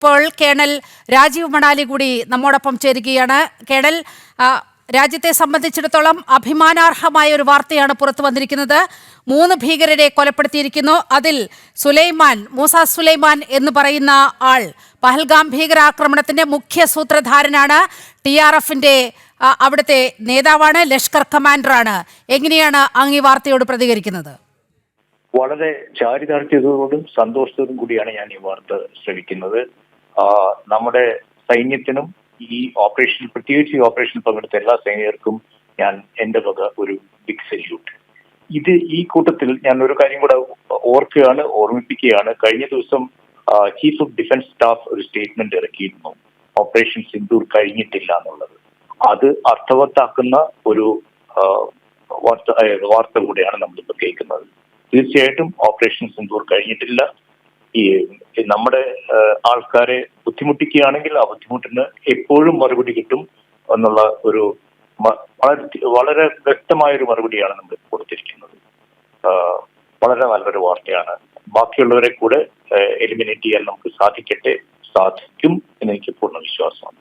ഇപ്പോൾ കേണൽ രാജീവ് മണാലി കൂടി നമ്മോടൊപ്പം ചേരുകയാണ്. കേണൽ, രാജ്യത്തെ സംബന്ധിച്ചിടത്തോളം അഭിമാനാർഹമായ ഒരു വാർത്തയാണ് പുറത്തു വന്നിരിക്കുന്നത്. 3 ഭീകരരെ കൊലപ്പെടുത്തിയിരിക്കുന്നു. അതിൽ മൂസ സുലൈമാൻ എന്ന് പറയുന്ന ആൾ പഹൽഗാം ഭീകരാക്രമണത്തിന്റെ മുഖ്യ സൂത്രധാരനാണ്. TRFന്റെ അവിടുത്തെ നേതാവാണ്, ലഷ്കർ കമാൻഡറാണ്. എങ്ങനെയാണ് അങ്ങ് ഈ വാർത്തയോട് പ്രതികരിക്കുന്നത്? വളരെ ചാരിതാർത്ഥ്യത്തോടും സന്തോഷത്തോടും കൂടിയാണ് ഞാൻ ഈ വാർത്ത ശ്രവിക്കുന്നത്. നമ്മുടെ സൈന്യത്തിനും ഈ ഓപ്പറേഷൻ, പ്രത്യേകിച്ച് ഈ ഓപ്പറേഷനിൽ പങ്കെടുത്ത എല്ലാ സൈനികർക്കും ഞാൻ എന്റെ വക ഒരു ബിഗ് സല്യൂട്ട്. ഈ കൂട്ടത്തിൽ ഞാൻ ഒരു കാര്യം കൂടെ ഓർമ്മിപ്പിക്കുകയാണ്. കഴിഞ്ഞ ദിവസം ചീഫ് ഓഫ് ഡിഫൻസ് സ്റ്റാഫ് ഒരു സ്റ്റേറ്റ്മെന്റ് ഇറക്കിയിരുന്നു, ഓപ്പറേഷൻ സിന്ദൂർ കഴിഞ്ഞിട്ടില്ല എന്നുള്ളത്. അത് അർത്ഥവത്താക്കുന്ന ഒരു വാർത്ത കൂടെയാണ് നമ്മളിപ്പോൾ കേൾക്കുന്നത്. തീർച്ചയായിട്ടും ഓപ്പറേഷൻ സിന്ദൂർ കഴിഞ്ഞിട്ടില്ല. നമ്മുടെ ആൾക്കാരെ ബുദ്ധിമുട്ടിക്കുകയാണെങ്കിൽ ആ ബുദ്ധിമുട്ടിന് എപ്പോഴും മറുപടി കിട്ടും എന്നുള്ള ഒരു വളരെ വ്യക്തമായൊരു മറുപടിയാണ് നമ്മൾ കൊടുത്തിരിക്കുന്നത്. വളരെ നല്ലൊരു വാർത്തയാണ്. ബാക്കിയുള്ളവരെ കൂടെ എലിമിനേറ്റ് ചെയ്യാൻ നമുക്ക് സാധിക്കും എന്നെനിക്ക് പൂർണ്ണ വിശ്വാസമാണ്.